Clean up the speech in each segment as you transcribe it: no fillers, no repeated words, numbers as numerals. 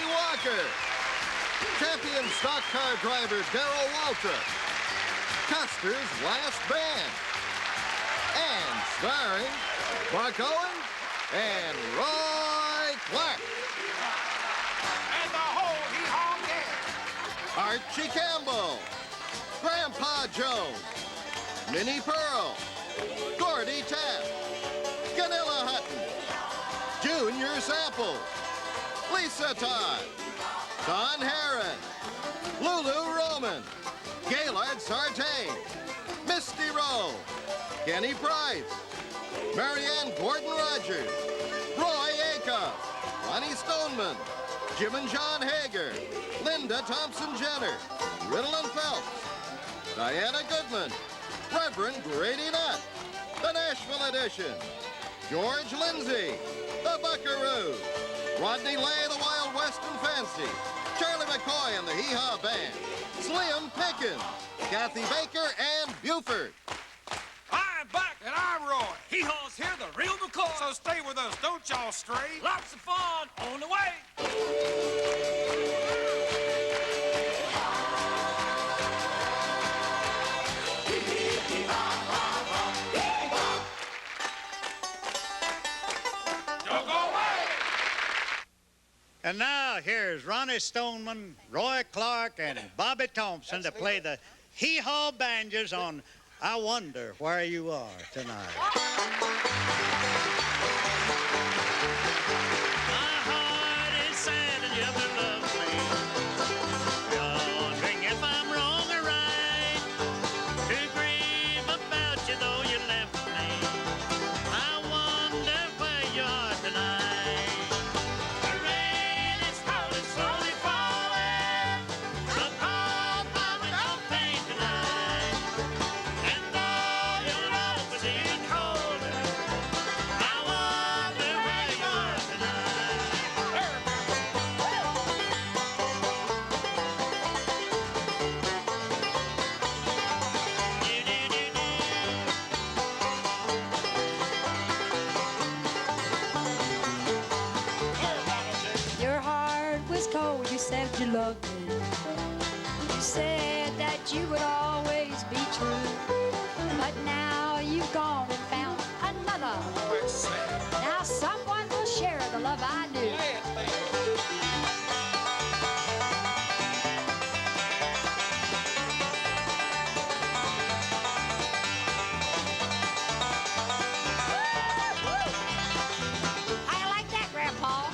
Walker, champion stock car driver Darrell Waltrip, Custer's last band, and starring Buck Owens and Roy Clark. And the whole Hee Haw gang. Archie Campbell, Grandpa Jones, Minnie Pearl, Gordy Taft, Ganilla Hutton, Junior Sample, Lisa Todd, Don Herron, Lulu Roman, Gaylord Sartain, Misty Rowe, Kenny Price, Marianne Gordon-Rogers, Roy Acuff, Ronnie Stoneman, Jim and John Hager, Linda Thompson-Jenner, Riddle and Phelps, Diana Goodman, Reverend Grady Nutt, the Nashville edition, George Lindsay, the Buckaroos, Rodney Lay, the Wild Western Fancy, Charlie McCoy and the Hee Haw Band, Slim Pickens, Kathy Baker, and Buford. I'm Buck. And I'm Roy. Hee Haw's here, the real McCoy. So stay with us, don't y'all stray. Lots of fun on the way. And now here's Ronnie Stoneman, Roy Clark, and Bobby Thompson to play the Hee Haw banjos on I Wonder Where You Are Tonight. My heart is sad and you never loved me. You're wondering if I'm wrong or right to grieve about you though you left me. I wonder where you are tonight. You loved me. You said that you would always be true, but now you've gone and found another. Now someone will share the love I knew. How you like that, Grandpa?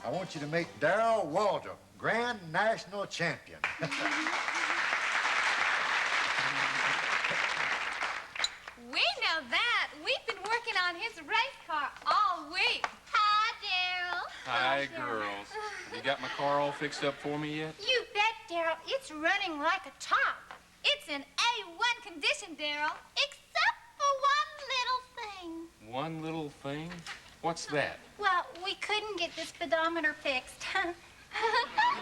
I want you to make Darrell Waltrip Grand National Champion. We know that. We've been working on his race car all week. Hi, Darrell. Hi, girls. Have you got my car all fixed up for me yet? You bet, Darrell. It's running like a top. It's in A1 condition, Darrell, except for one little thing. One little thing? What's that? Well, we couldn't get the speedometer fixed.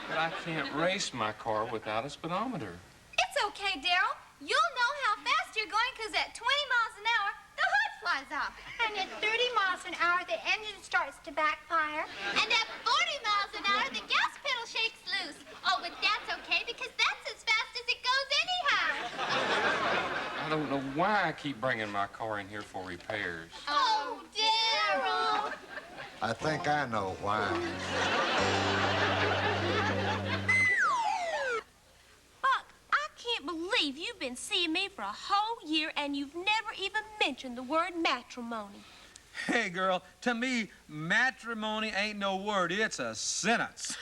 But I can't race my car without a speedometer. It's okay, Darrell. You'll know how fast you're going because at 20 miles an hour, the hood flies off. And at 30 miles an hour, the engine starts to backfire. And at 40 miles an hour, the gas pedal shakes loose. Oh, but that's okay, because that's as fast as it goes anyhow. I don't know why I keep bringing my car in here for repairs. Oh, Darrell. I think I know why. Buck, I can't believe you've been seeing me for a whole year and you've never even mentioned the word matrimony. Hey, girl, to me, matrimony ain't no word. It's a sentence.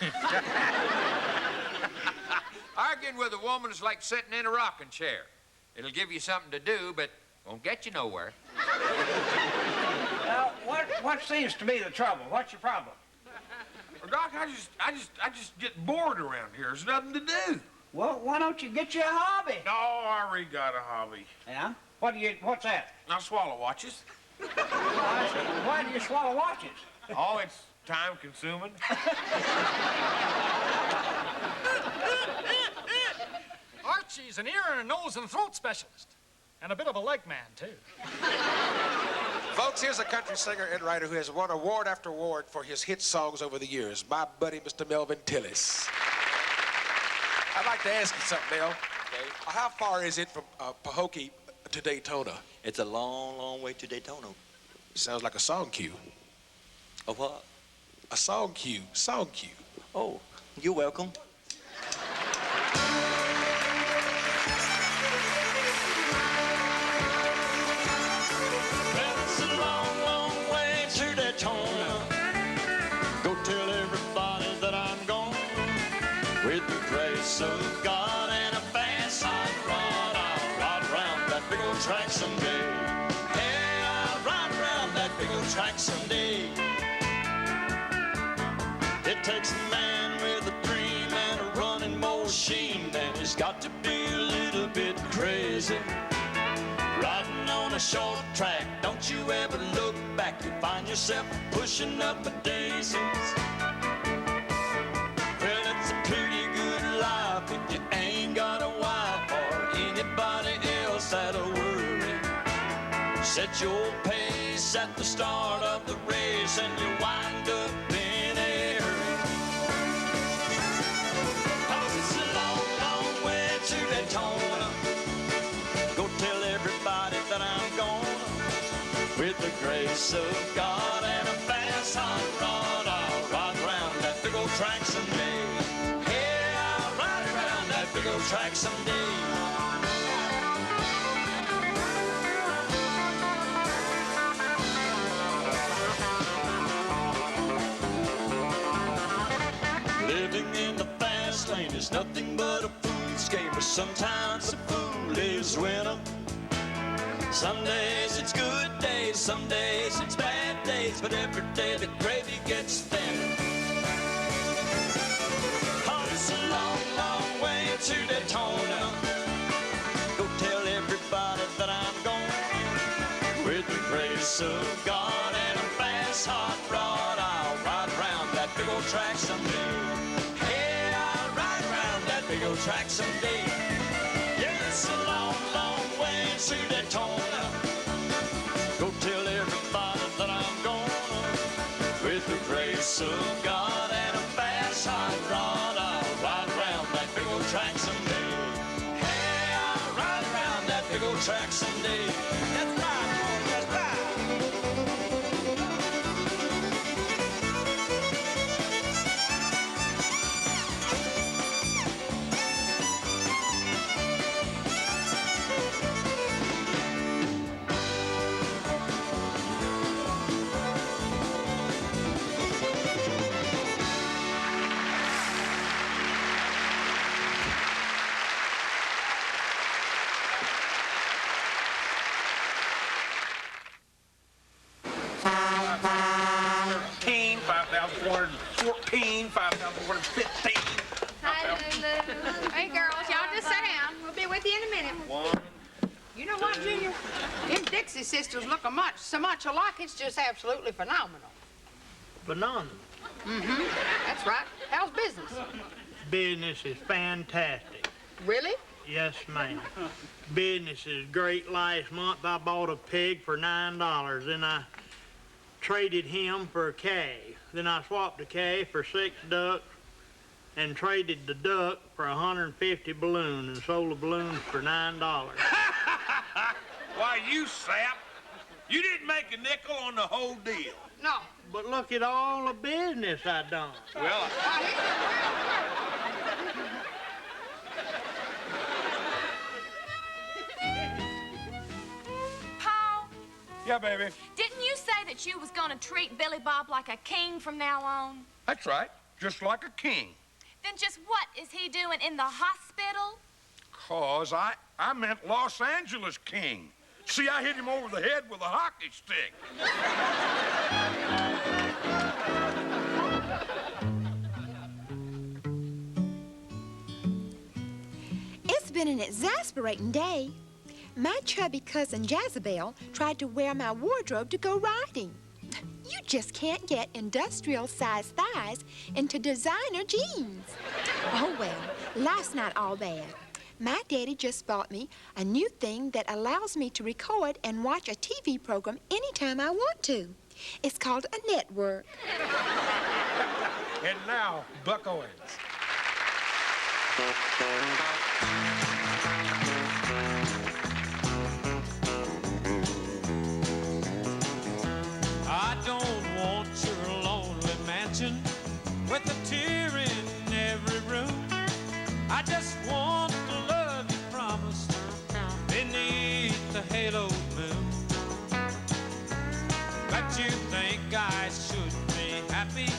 Arguing with a woman is like sitting in a rocking chair. It'll give you something to do, but won't get you nowhere. Now, what seems to be the trouble? What's your problem? Well, Doc, I just get bored around here. There's nothing to do. Well, why don't you get you a hobby? No, I already got a hobby. Yeah? What's that? I swallow watches. Oh, I see. Why do you swallow watches? Oh, it's time-consuming. Archie's an ear and a nose and throat specialist. And a bit of a leg man, too. Folks, here's a country singer and writer who has won award after award for his hit songs over the years. My buddy, Mr. Melvin Tillis. I'd like to ask you something, Mel. Okay. How far is it from Pahokee to Daytona? It's a long, long way to Daytona. Sounds like a song cue. A what? A song cue. Song cue. Oh, you're welcome. Well, it's a long, long way to Daytona. Go tell everybody that I'm gone. With the grace of God and a fast hot rod, I'll ride round that big old track someday. Hey, I'll ride round that big old track someday. It takes a man with a dream and a running machine, and he's got to be a little bit crazy. Riding on a short track, don't you ever look back. You find yourself pushing up a daisies. Well, it's a pretty good life if you ain't got a wife or anybody else that'll worry. Set your pace at the start of the race and you wind up in a hurry. 'Cause it's a long, long way to Daytona. Go tell everybody that I'm gone. With the grace of God and a fast hot rod, I'll ride round that big old track someday. Hey, I'll ride around that big old track someday. Living in the fast lane is nothing but a fool's game, but sometimes a fool is winner. Some days it's good days, some days it's bad days, but every day the gravy gets thinner. Oh, it's a long, long way to Daytona. Go tell everybody that I'm gone. With the grace of God and a fast hot rod, I'll ride around that big old track someday. Hey, I'll ride around that big old track someday. Yeah, it's a long, long way to Daytona. Go tell everybody that I'm gone. With the grace of God and a fast hot rod, I'll ride around that big old track someday. Hey, I'll ride around that big old track someday. That's right, boy, that's right. $5,415. Hallelujah. Hey, girls, y'all just sit down. We'll be with you in a minute. One. You know what, Junior? Them Dixie sisters look so much alike, it's just absolutely phenomenal. Phenomenal. Mm-hmm. That's right. How's business? Business is fantastic. Really? Yes, ma'am. Business is great. Last month I bought a pig for $9. Then I traded him for a calf. Then I swapped the calf for 6 ducks and traded the duck for 150 balloons and sold the balloons for $9. Why, you sap. You didn't make a nickel on the whole deal. No. But look at all the business I done. Well, Paul, yeah, baby. didn't you say that you was gonna treat Billy Bob like a king from now on? That's right. Just like a king. Then just what is he doing in the hospital? 'Cause I meant Los Angeles king. See, I hit him over the head with a hockey stick. It's been an exasperating day. My chubby cousin Jezebel tried to wear my wardrobe to go riding. You just can't get industrial-sized thighs into designer jeans. Oh, well, life's not all bad. My daddy just bought me a new thing that allows me to record and watch a TV program anytime I want to. It's called a network. And now, Buck Owens. I don't want your lonely mansion with a tear in every room. I just want the love you promised beneath the halo moon. But you think I should be happy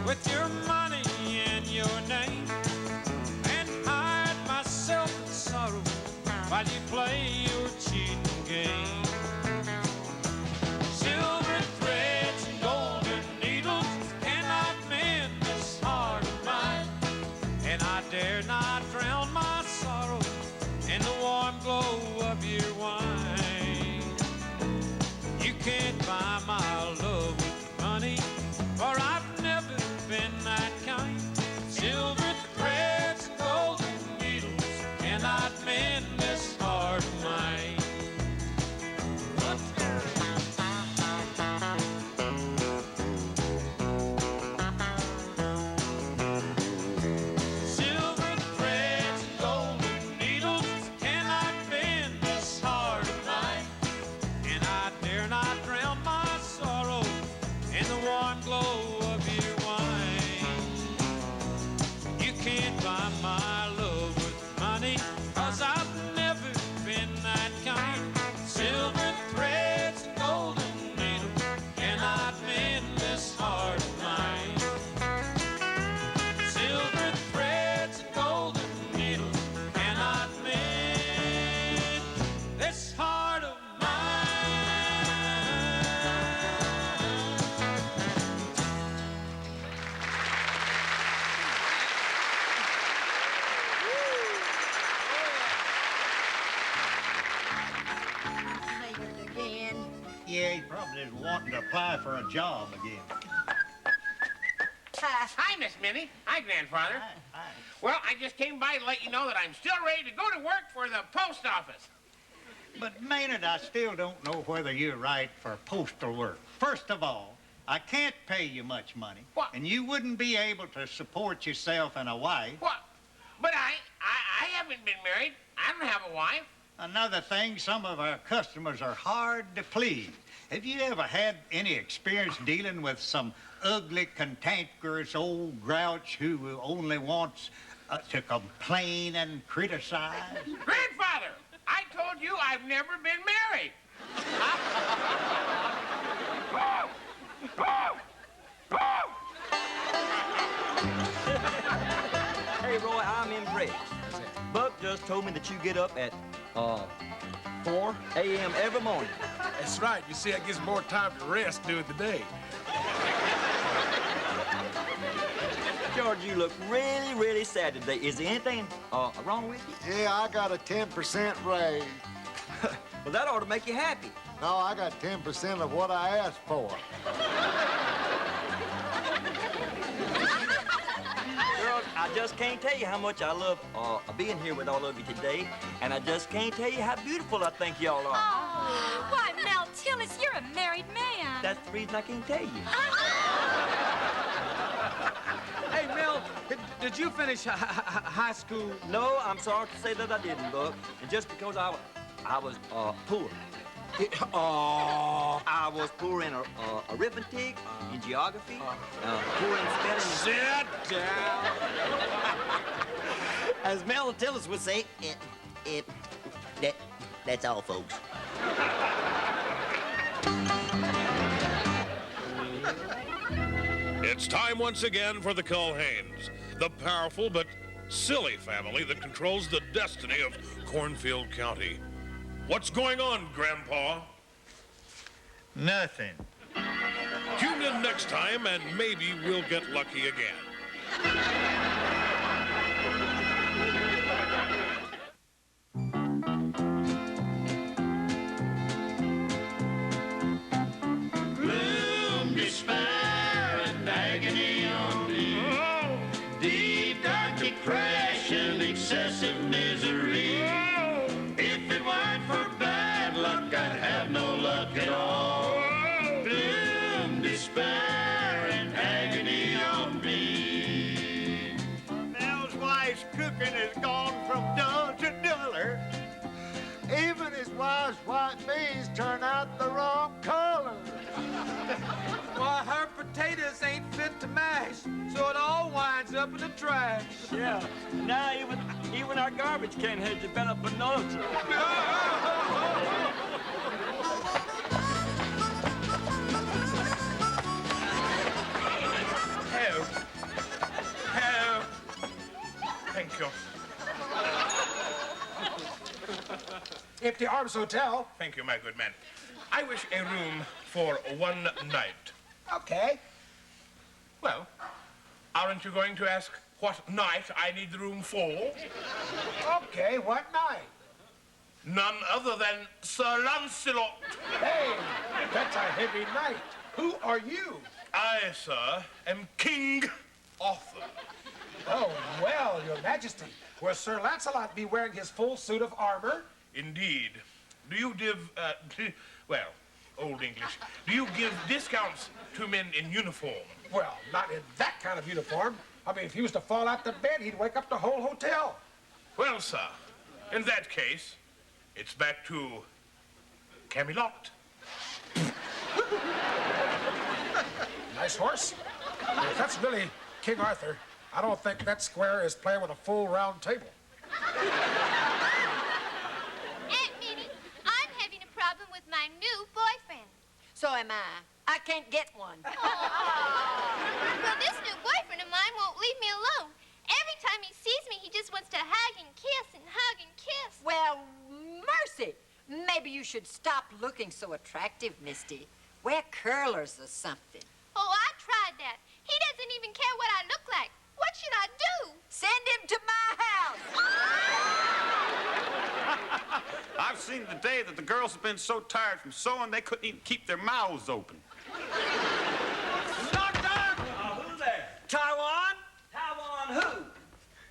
with your money and your name and hide myself in sorrow while you play your cheating game. Silver threads and golden needles cannot mend this heart of mine, and I dare not drown my sorrow in the warm glow of your wine. You can't buy my love with money, for I've never been that kind. Silver threads and golden needles cannot mend this heart of mine. Silver threads and golden needles cannot mend this heart of mine, and I dare not drown my sorrow in the warm glow of your wine. You can't buy my love with money, 'cause I've never been that kind. Silver threads and golden needles cannot mend this heart of mine. Silver threads and golden needles cannot mend this heart of Again. Yeah, he probably is wanting to apply for a job again. Hi, Miss Minnie. Hi, Grandfather. Hi. Well, I just came by to let you know that I'm still ready to go to work for the post office. But Maynard, I still don't know whether you're right for postal work. First of all, I can't pay you much money. What? And you wouldn't be able to support yourself and a wife. What? But I haven't been married. I don't have a wife. Another thing, some of our customers are hard to please. Have you ever had any experience dealing with some ugly, cantankerous old grouch who only wants to complain and criticize? Grandfather, I told you I've never been married. Hey, Roy, I'm impressed. Buck just told me that you get up at 4 a.m. every morning. That's right. You see, it gives more time to rest during the day. George, you look really, really sad today. Is there anything wrong with you? Yeah, I got a 10% raise. Well, that ought to make you happy. No, I got 10% of what I asked for. Girls, I just can't tell you how much I love being here with all of you today, and I just can't tell you how beautiful I think y'all are. Oh, why, Mel Tillis, you're a married man. That's the reason I can't tell you. Hey, Mel, did you finish high school? No, I'm sorry to say that I didn't, Buck. And just because I was poor. I was poor in arithmetic, in geography, poor in spelling. Sit down. As Mel Tillis would say, that's all, folks. It's time once again for the Culhanes, the powerful but silly family that controls the destiny of Cornfield County. What's going on, Grandpa? Nothing. Tune in next time and maybe we'll get lucky again. Gloom, despair, and agony on me. Deep, dark depression, excessive misery. If it weren't for bad luck, I'd have no luck at all. Gloom, despair, and agony on me. Mel's wife's cooking has gone from dull to duller. Even his wife's white beans turn out the wrong color. Why, her potatoes ain't fit to mash, so it all winds up in the trash. Yeah, now even our garbage can has developed a nose. Help. Help. Thank you. Empty Arms Hotel. Thank you, my good man. I wish a room for one night. Okay. Well, aren't you going to ask what night I need the room for? Okay, what night? None other than Sir Lancelot. Hey, that's a heavy night. Who are you? I, sir, am King Arthur. Oh, well, your majesty. Will Sir Lancelot be wearing his full suit of armor? Indeed. Do you give, well, Old English, do you give discounts to men in uniform? Well, not in that kind of uniform. I mean, if he was to fall out the bed, he'd wake up the whole hotel. Well, sir, in that case, it's back to Camelot. Nice horse. If that's really King Arthur, I don't think that square is playing with a full round table. Aunt Minnie, I'm having a problem with my new boyfriend. So am I. I can't get one. Well, this new boyfriend of mine won't leave me alone. Every time he sees me, he just wants to hug and kiss and hug and kiss. Well, mercy. Maybe you should stop looking so attractive, Misty. Wear curlers or something. Oh, I tried that. He doesn't even care what I look like. What should I do? Send him to my house. I've seen the day that the girls have been so tired from sewing they couldn't even keep their mouths open. Knock, knock! Who's there? Taiwan? Taiwan who?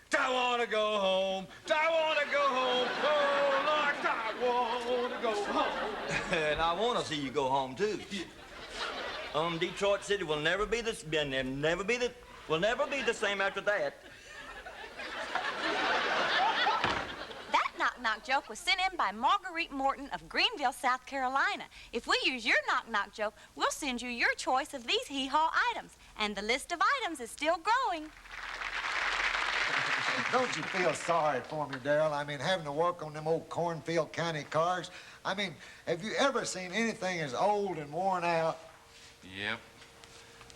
Taiwan to go home. Taiwan to go home. Oh, Lord, Taiwan to go home. And I want to see you go home too. Detroit City will never be the same after that. That knock-knock joke was sent in by Marguerite Morton of Greenville, South Carolina. If we use your knock-knock joke, we'll send you your choice of these Hee Haw items. And the list of items is still growing. Don't you feel sorry for me, Darrell? I mean, having to work on them old Cornfield County cars. I mean, have you ever seen anything as old and worn out? Yep.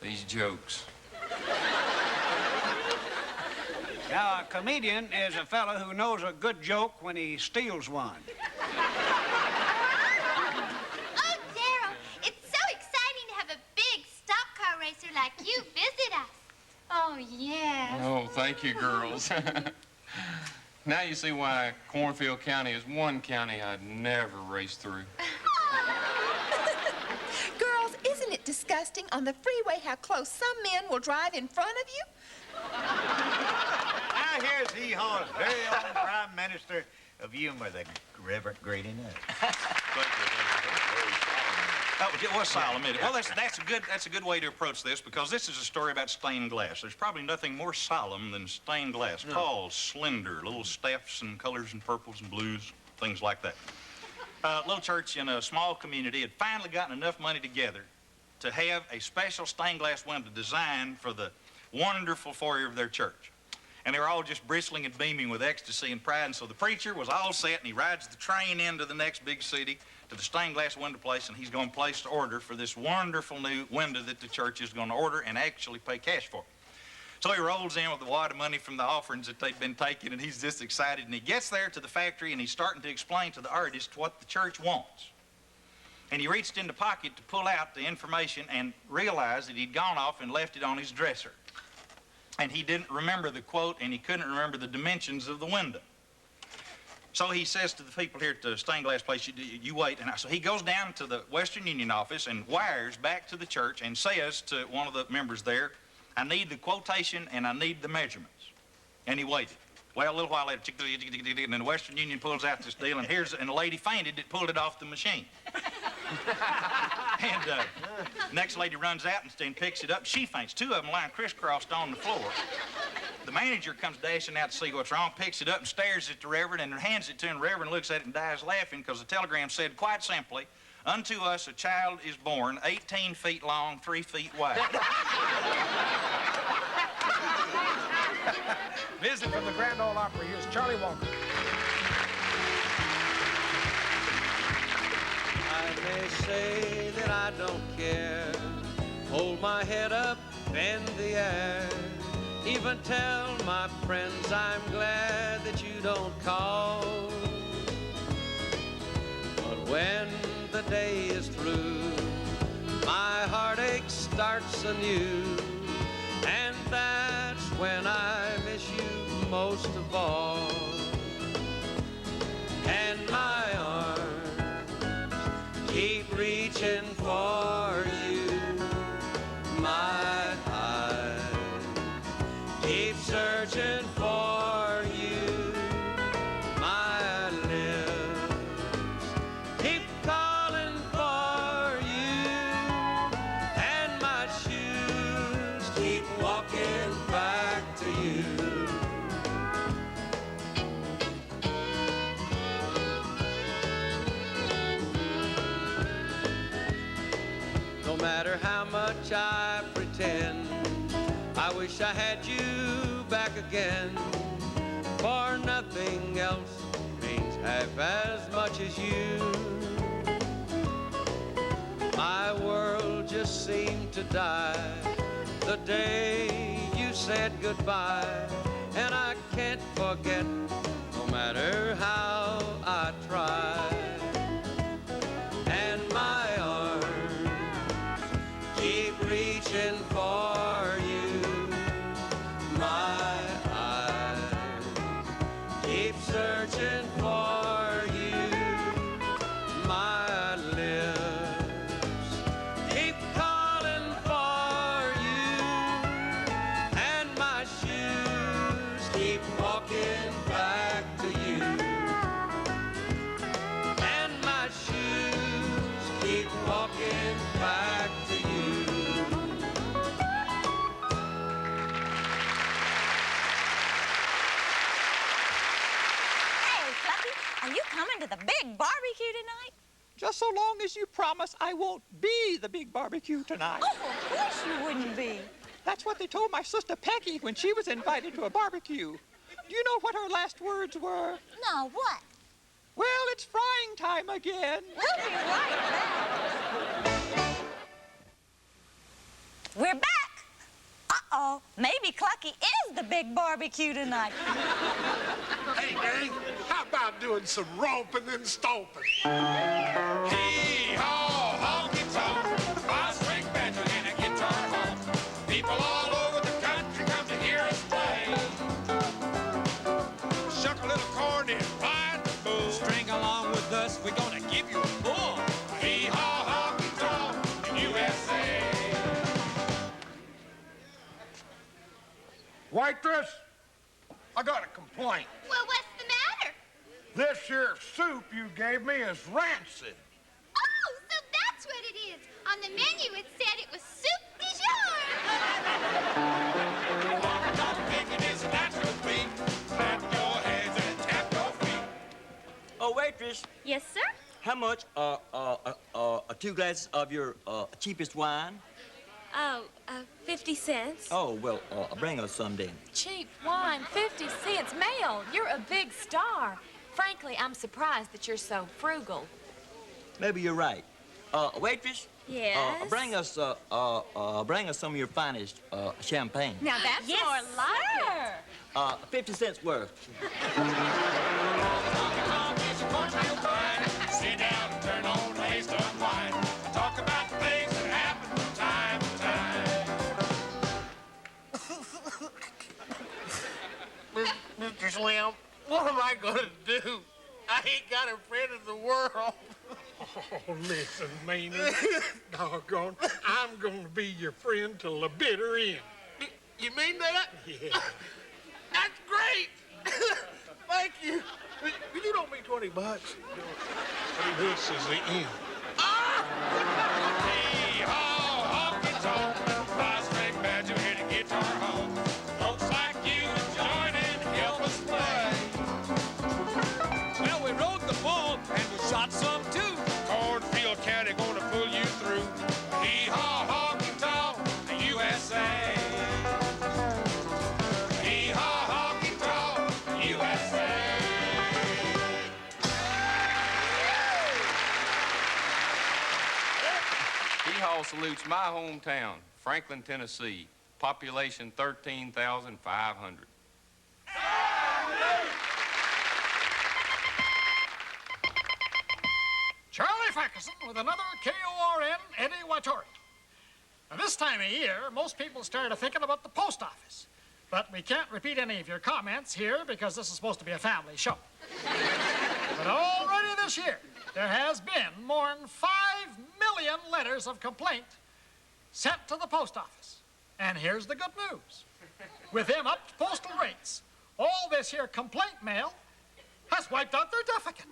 These jokes. Now, a comedian is a fellow who knows a good joke when he steals one. Oh, Darrell, it's so exciting to have a big stock car racer like you visit us. Oh, yes. Oh, thank you, girls. Now you see why Cornfield County is one county I'd never race through. Girls, isn't it disgusting on the freeway how close some men will drive in front of you? Now here's Hee Haw's very own Prime Minister of Humor, the Reverend Grady Nutt. It was solemn, isn't it? Well, that's a good way to approach this, because this is a story about stained glass. There's probably nothing more solemn than stained glass. Tall, slender, little staffs and colors and purples and blues, things like that. Little church in a small community had finally gotten enough money together to have a special stained glass window designed for the wonderful foyer of their church. And they were all just bristling and beaming with ecstasy and pride. And so the preacher was all set, and he rides the train into the next big city to the stained glass window place, and he's going to place the order for this wonderful new window that the church is going to order and actually pay cash for. So he rolls in with a wad of money from the offerings that they'd been taking, and he's just excited. And he gets there to the factory, and he's starting to explain to the artist what the church wants. And he reached in the pocket to pull out the information and realized that he'd gone off and left it on his dresser. And he didn't remember the quote, and he couldn't remember the dimensions of the window. So he says to the people here at the stained glass place, you wait. And so he goes down to the Western Union office and wires back to the church and says to one of the members there, I need the quotation and I need the measurements. And he waited. Well, a little while later, and then the Western Union pulls out this deal, and a lady fainted that pulled it off the machine. And next lady runs out and picks it up. She faints. Two of them lying crisscrossed on the floor. The manager comes dashing out to see what's wrong, picks it up and stares at the Reverend and hands it to him. The Reverend looks at it and dies laughing, because the telegram said quite simply, unto us a child is born, 18 feet long, 3 feet wide. Visit from the Grand Ole Opry. Here's Charlie Walker. I may say that I don't care. Hold my head up in the air. Even tell my friends I'm glad that you don't call. But when the day is through, my heartache starts anew. And that's when I miss you most of all. And my arms keep reaching for you. My eyes keep searching for you. My lips keep calling for you. And my shoes keep walking back to you. No matter how much I pretend, I wish I had you back again. For nothing else means half as much as you. My world just seemed to die the day you said goodbye. And I can't forget, no matter how I try. And my arms keep reaching for you. My eyes keep searching for you. My lips keep calling for you. And my shoes keep walking back to you. And my shoes keep walking back to you. Hey, Fluffy, are you coming to the big barbecue tonight? Just so long as you promise I won't be the big barbecue tonight. Oh, of course you wouldn't be. That's what they told my sister Peggy when she was invited to a barbecue. Do you know what her last words were? No, what? Well, it's frying time again. We'll be right back. We're back. Uh-oh, maybe Clucky is the big barbecue tonight. Hey, gang, how about doing some romping and stomping? Hee haw, honky tonk, five string banjo and a guitar honk. People all over the country come to hear us play. Shuck a little corn and ride the bull. String along with us, we're gonna give you a pull. Hee haw, honky tonk, in USA. Waitress, I got a complaint. Well, what's the matter? This here soup you gave me is rancid. Oh, so that's what it is. On the menu, it said it was soup du jour. Oh, waitress, Yes, sir? how much 2 glasses of your cheapest wine? Oh, 50 cents. Oh, well, bring us some then. Cheap wine, 50 cents. Mel, you're a big star. Frankly, I'm surprised that you're so frugal. Maybe you're right. Waitress? Yes? Bring us some of your finest champagne. Now that's more like it. 50 cents worth. Sit down and turn on taste of wine. Talk about the things that happen from time to time. Mr. Slim, what am I gonna do? I ain't got a friend in the world. Oh, listen, Meanie. Doggone, I'm gonna be your friend till the bitter end. You mean that? Yeah. That's great. Thank you. You don't mean $20. This is the end. Hee Haw, honky tonk, 5-string banjo here to get our home. Folks like you join in, help us play. Well, we rode the bull and we shot some too. Cornfield County gonna pull you through. Hee Haw, honky tonk, the USA. Hee Haw, honky tonk, USA. Hee Haw salutes my hometown, Franklin, Tennessee. Population 13,500. Charlie Ferguson with another KORN Eddie Watori. Now, this time of year, most people started thinking about the post office. But we can't repeat any of your comments here because this is supposed to be a family show. But already this year, there has been more than 5 million letters of complaint sent to the post office. And here's the good news. With them up postal rates, all this here complaint mail has wiped out their deficit.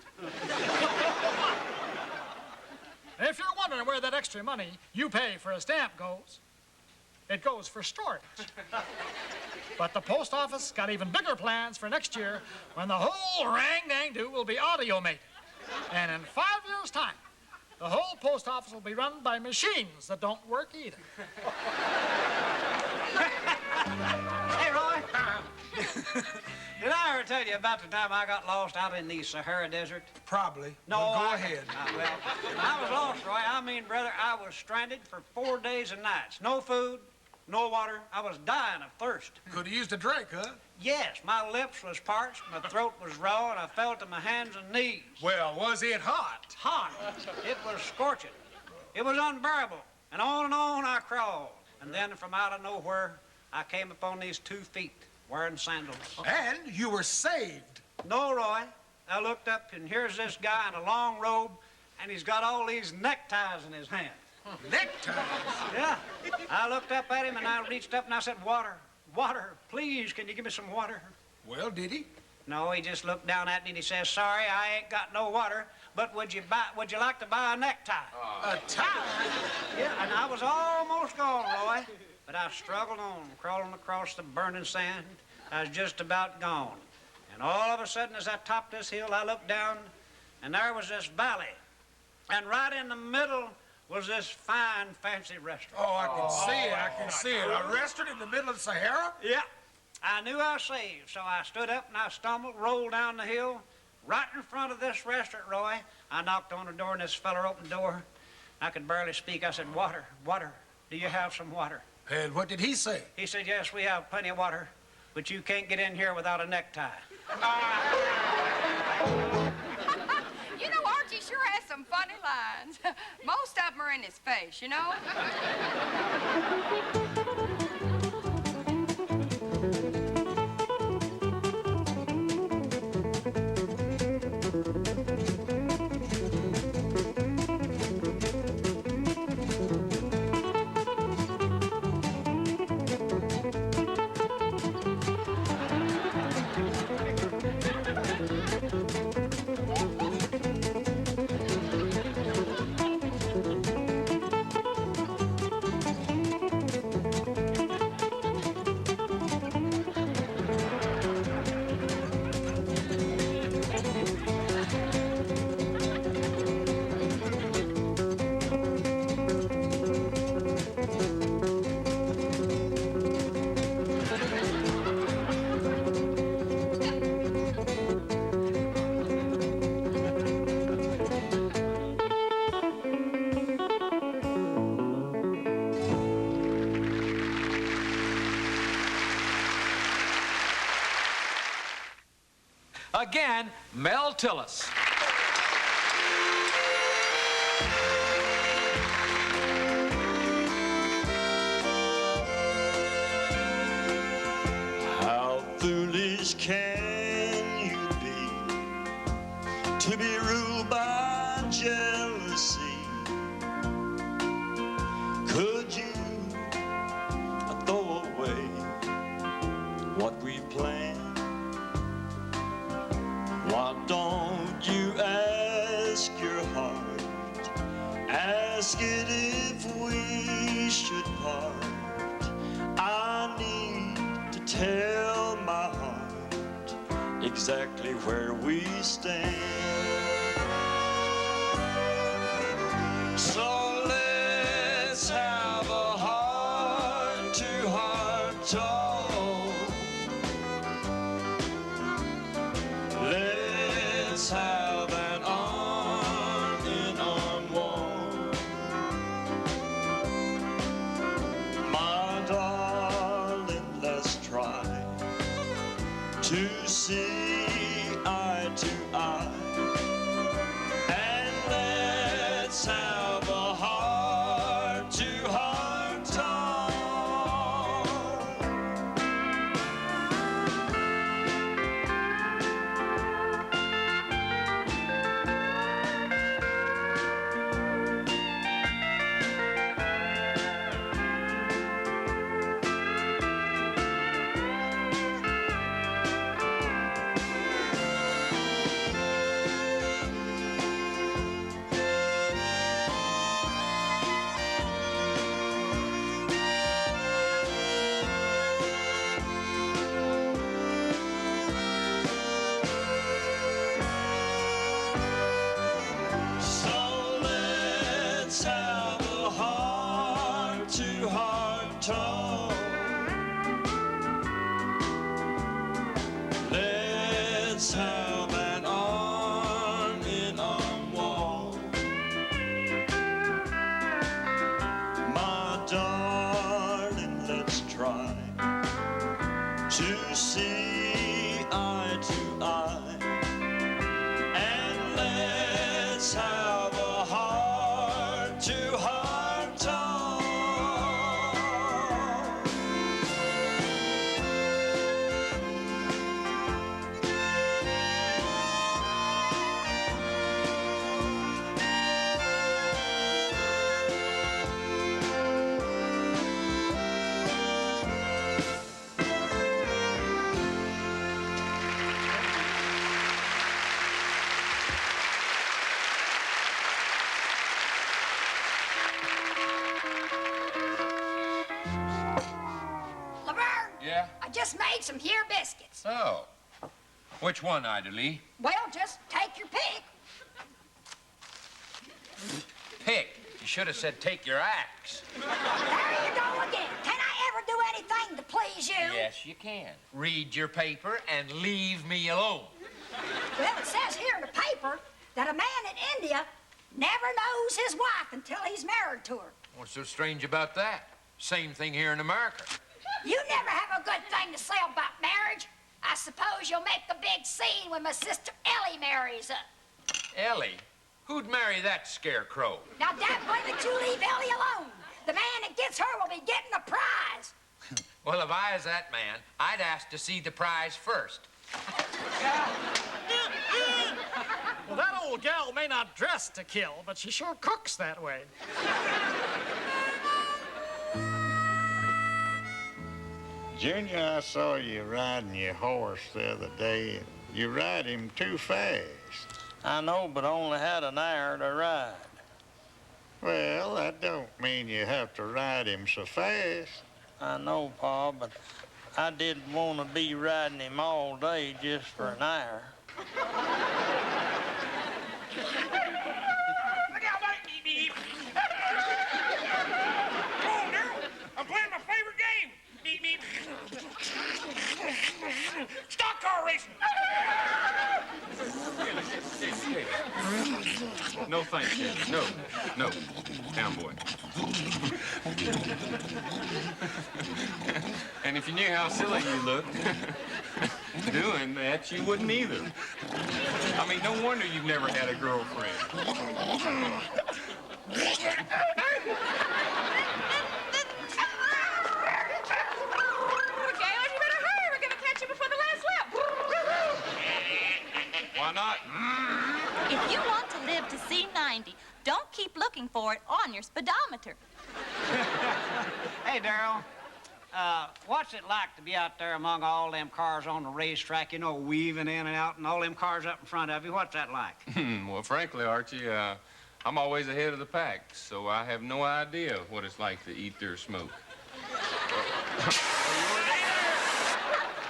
If you're wondering where that extra money you pay for a stamp goes, it goes for storage. But the post office got even bigger plans for next year when the whole rang-dang-do will be automated. And in 5 years' time, the whole post office will be run by machines that don't work either. Hey, Roy. Did I ever tell you about the time I got lost out in the Sahara Desert? Probably. No, Well, go I- ahead. Well, I was lost, Roy. I mean, brother, I was stranded for 4 days and nights. No food, no water. I was dying of thirst. Could have used a drink, huh? Yes, my lips was parched, my throat was raw, and I fell to my hands and knees. Well, was it hot? Hot. It was scorching. It was unbearable. And on I crawled. And then from out of nowhere, I came upon these 2 feet wearing sandals. And you were saved. No, Roy. I looked up, and here's this guy in a long robe, and he's got all these neckties in his hand. Neckties? Yeah. I looked up at him, and I reached up, and I said, water, water, please, can you give me some water? Well, did he? No, he just looked down at me, and he says, sorry, I ain't got no water, but would you like to buy a necktie? A tie? Yeah, and I was almost gone, Roy. But I struggled on, crawling across the burning sand. I was just about gone. And all of a sudden, as I topped this hill, I looked down, and there was this valley. And right in the middle was this fine, fancy restaurant. Oh, I can see it. I can see it. A restaurant in the middle of the Sahara? Yeah. I knew I was saved, so I stood up and I stumbled, rolled down the hill. Right in front of this restaurant, Roy, I knocked on the door, and this feller opened the door. I could barely speak. I said, water, water. Do you have some water? And what did he say? He said, yes, we have plenty of water, but you can't get in here without a necktie. You know, Archie sure has some funny lines. Most of them are in his face, you know? Again, Mel Tillis. How foolish can you be to be ruled by jealousy? Could you throw away what we've planned? Why don't you ask your heart? Ask it if we should part. I need to tell my heart exactly where we stand. So let's have a heart-to-heart talk. Let's have an arm-in-arm walk. My darling, let's try to see eye to eye. And let's have a heart-to-heart talk. So let's have a heart-to-heart talk. Let's have an arm-in-arm walk. My darling, let's try to see eye to eye. And let's have a heart-to-heart talk. Laverne, Yeah? I just made some here biscuits. Oh. Which one, Ida Lee? Well, just take your pick. Pick. You should have said take your axe. There you go again. Can I ever do anything to please you? Yes, you can. Read your paper and leave me alone. Well, it says here in the paper that a man in India never knows his wife until he's married to her. What's so strange about that? Same thing here in America. You never have a good thing to say about marriage. I suppose you'll make a big scene when my sister Ellie marries her. Ellie? Who'd marry that scarecrow? Now, Dad, why don't you leave Ellie alone? The man that gets her will be getting a prize. Well, if I was that man, I'd ask to see the prize first. Well, that old gal may not dress to kill, but she sure cooks that way. Junior, I saw you riding your horse the other day. You ride him too fast. I know, but I only had an hour to ride. Well, that don't mean you have to ride him so fast. I know, Pa, but I didn't want to be riding him all day just for an hour. Look out, buddy. Beep, beep. Come on, Darrell. I'm playing my favorite game. Beep, beep. Stock car racing. No thanks, kid. No. Down, boy. And if you knew how silly you looked, Doing that, you wouldn't either. I mean, no wonder you've never had a girlfriend. Why not? If you want to live to see 90, don't keep looking for it on your speedometer. Hey, Darrell. What's it like to be out there among all them cars on the racetrack, you know, weaving in and out, and all them cars up in front of you? What's that like? Well, frankly, Archie, I'm always ahead of the pack, so I have no idea what it's like to eat their smoke.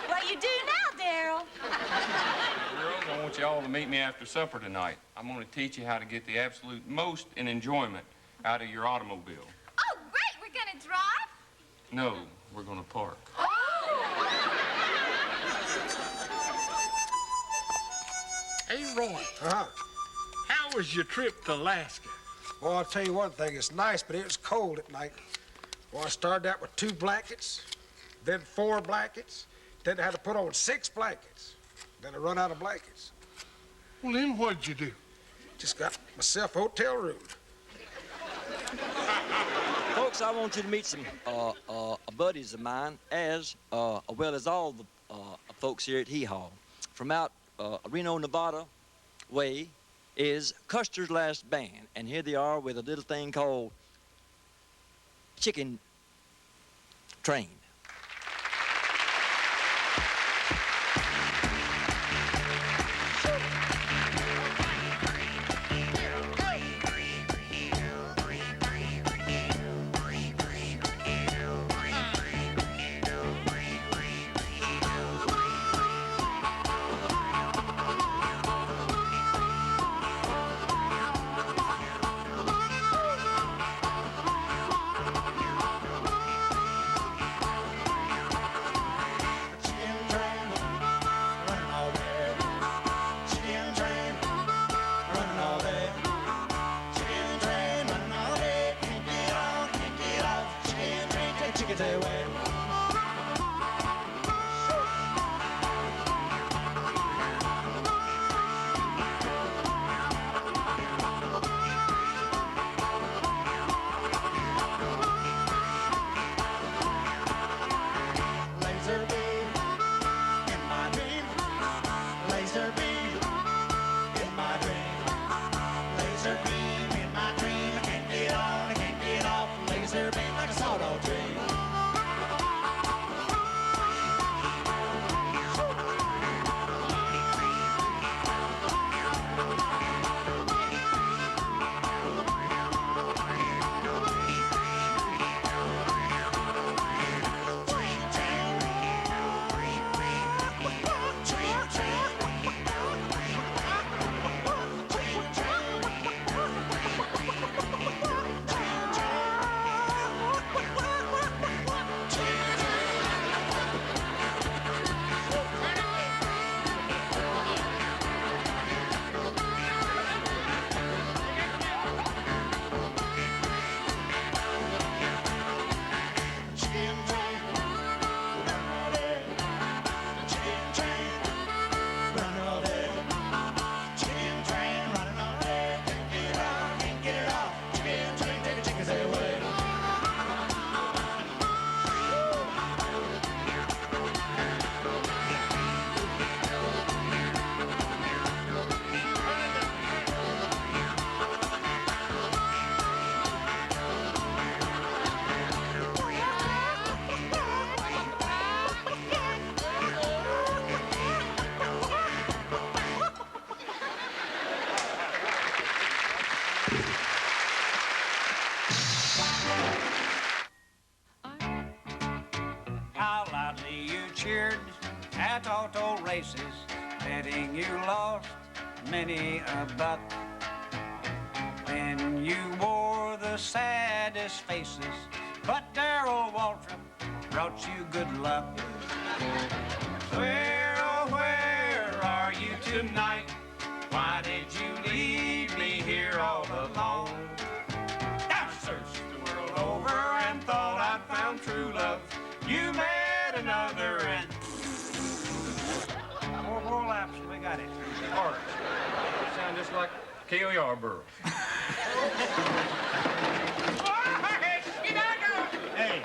Well, you do now, Darrell. Girls, I want you all to meet me after supper tonight. I'm going to teach you how to get the absolute most and enjoyment out of your automobile. Oh, great. We're going to drive? No, we're going to park. Hey, Roy. How was your trip to Alaska? Well, I'll tell you one thing. It's nice, but it was cold at night. Well, I started out with 2 blankets, then 4 blankets, then I had to put on 6 blankets. Then I run out of blankets. Well, then what'd you do? Just got myself a hotel room. Folks, I want you to meet some buddies of mine, as well as all the folks here at Hee Haw. From out Reno, Nevada way is Custer's last band, and here they are with a little thing called Chicken Train. How loudly you cheered at auto races, betting you lost many a buck. Then you wore the saddest faces, but Darrell Waltrip brought you good luck. Where, oh, where are you tonight? Why did you leave me here all alone? I searched the world over and thought I'd found true love. You met another and chops, and we got it. Orders. You sound just like K.O. Yarborough. Hey,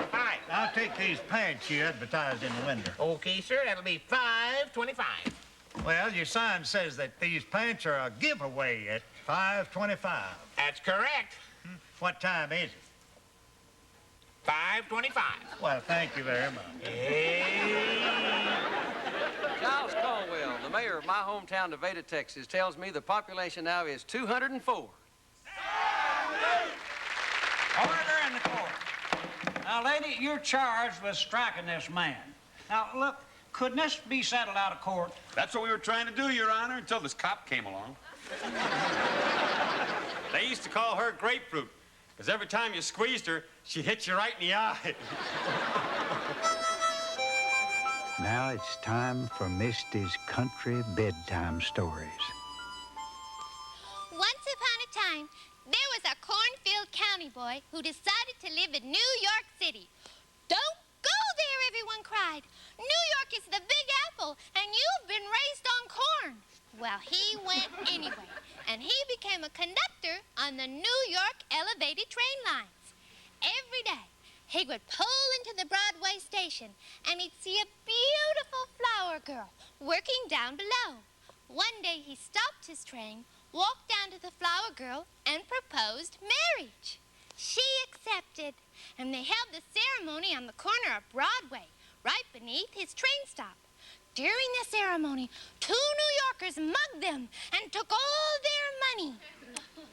I'll take these pants you advertised in the window. Okay, sir, that'll be $5.25. Well, your sign says that these pants are a giveaway at $5.25. That's correct. What time is it? 5:25. Well, thank you very much. Charles Caldwell, the mayor of my hometown, Nevada, Texas, tells me the population now is 204. Order in the court. Now, lady, you're charged with striking this man. Now, look, couldn't this be settled out of court? That's what we were trying to do, Your Honor, until this cop came along. They used to call her Grapefruit, because every time you squeezed her, she hit you right in the eye. Now it's time for Misty's country bedtime stories. Once upon a time, there was a cornfield county boy who decided to live in New York City. Don't go there, everyone cried. New York is the Big Apple, and you've been raised on corn. Well, he went anyway, and he became a conductor on the New York elevated train lines. Every day, he would pull into the Broadway station, and he'd see a beautiful flower girl working down below. One day, he stopped his train, walked down to the flower girl, and proposed marriage. She accepted, and they held the ceremony on the corner of Broadway, right beneath his train stop. During the ceremony, 2 New Yorkers mugged them and took all their money.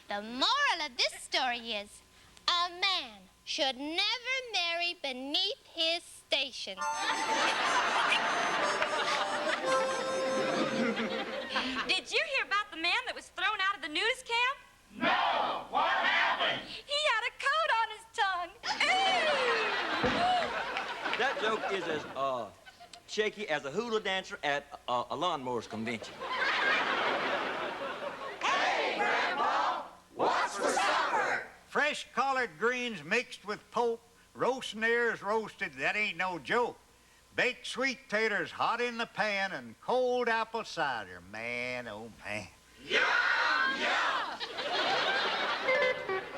The moral of this story is, a man should never marry beneath his station. Did you hear about the man that was thrown out of the nudist camp? No! What happened? He had a coat on his tongue. That joke is as shaky as a hula dancer at a lawnmowers convention. Hey, Grandpa! What's for supper? Fresh collard greens mixed with pork, roast ears roasted, that ain't no joke. Baked sweet taters hot in the pan, and cold apple cider. Man, oh man. Yum, yum!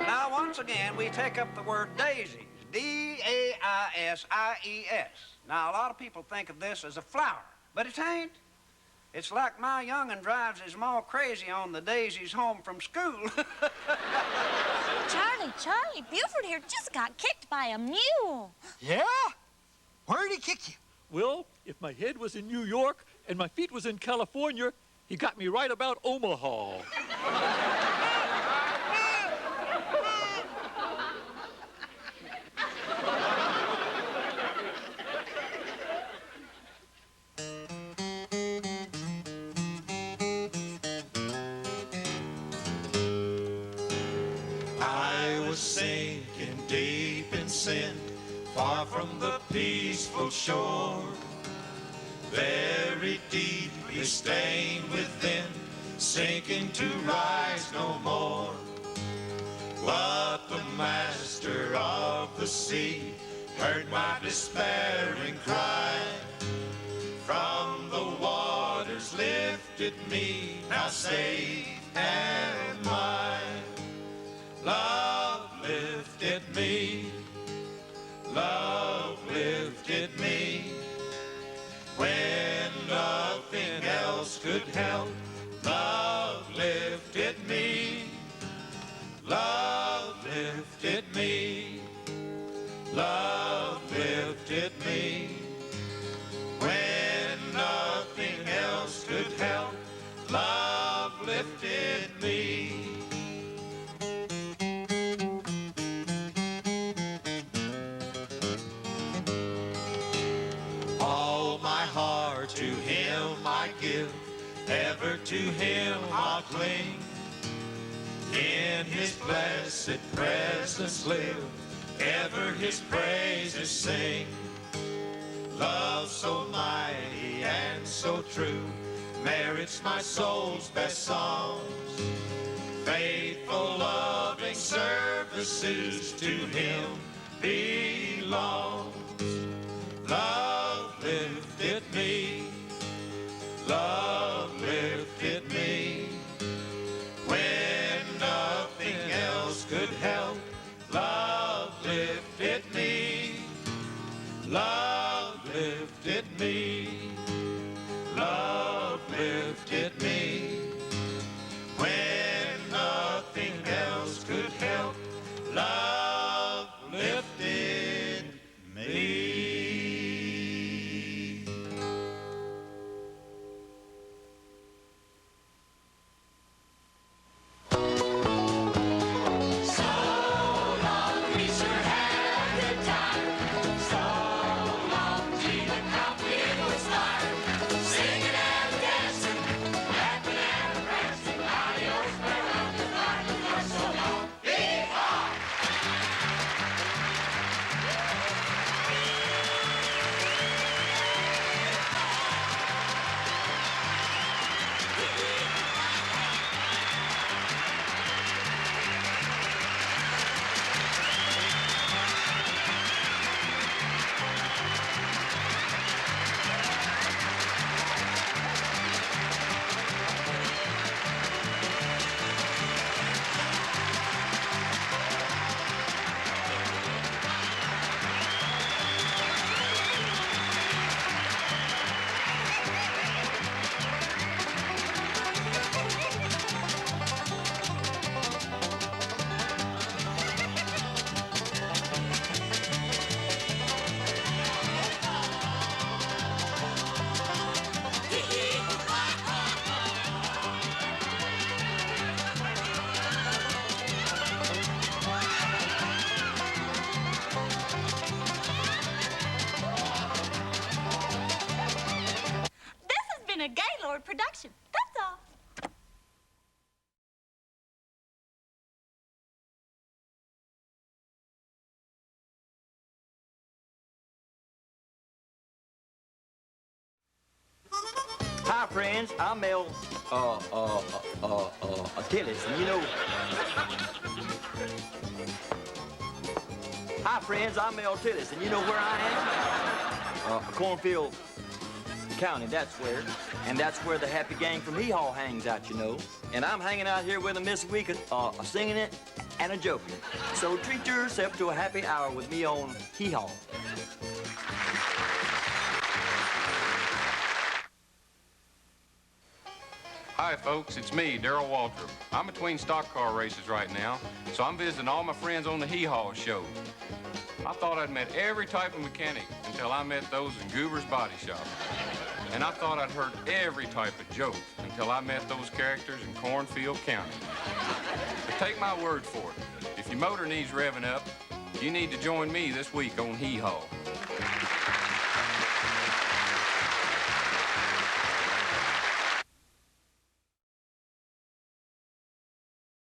Now, once again, we take up the word daisies. D-A-I-S-I-E-S. Now, a lot of people think of this as a flower, but it ain't. It's like my young'un drives his ma crazy on the daisies home from school. Charlie, Buford here just got kicked by a mule. Yeah? Where'd he kick you? Well, if my head was in New York and my feet was in California, he got me right about Omaha. I was sinking deep in sin, far from the peaceful shore, very deeply stained within, sinking to rise no more. But the master of the sea heard my despairing cry, from the waters lifted me, now safe and mine. Love lifted me, love lifted me, when nothing else could help. Love lifted me, love lifted me, love lifted me, when nothing else could help. Love lifted me. To him I give, ever to him I'll cling. In his blessed presence live, ever his praises sing. Love so mighty and so true merits my soul's best songs. Faithful, loving services to him belong. Love lifted me, love lifted me. Love lifted me. When nothing else could help, love lifted me. A Gaylord production. That's all. Hi, friends. I'm Mel Tillis, and you know. Hi, friends. I'm Mel Tillis, and you know where I am? Cornfield County, that's where. And that's where the happy gang from Hee Haw hangs out, you know. And I'm hanging out here with them this week, singing it and a joking. So treat yourself to a happy hour with me on Hee Haw. Hi, folks. It's me, Darrell Waltrip. I'm between stock car races right now, so I'm visiting all my friends on the Hee Haw show. I thought I'd met every type of mechanic until I met those in Goober's Body Shop. And I thought I'd heard every type of joke until I met those characters in Cornfield County. But take my word for it, if your motor needs revving up, you need to join me this week on Hee Haw.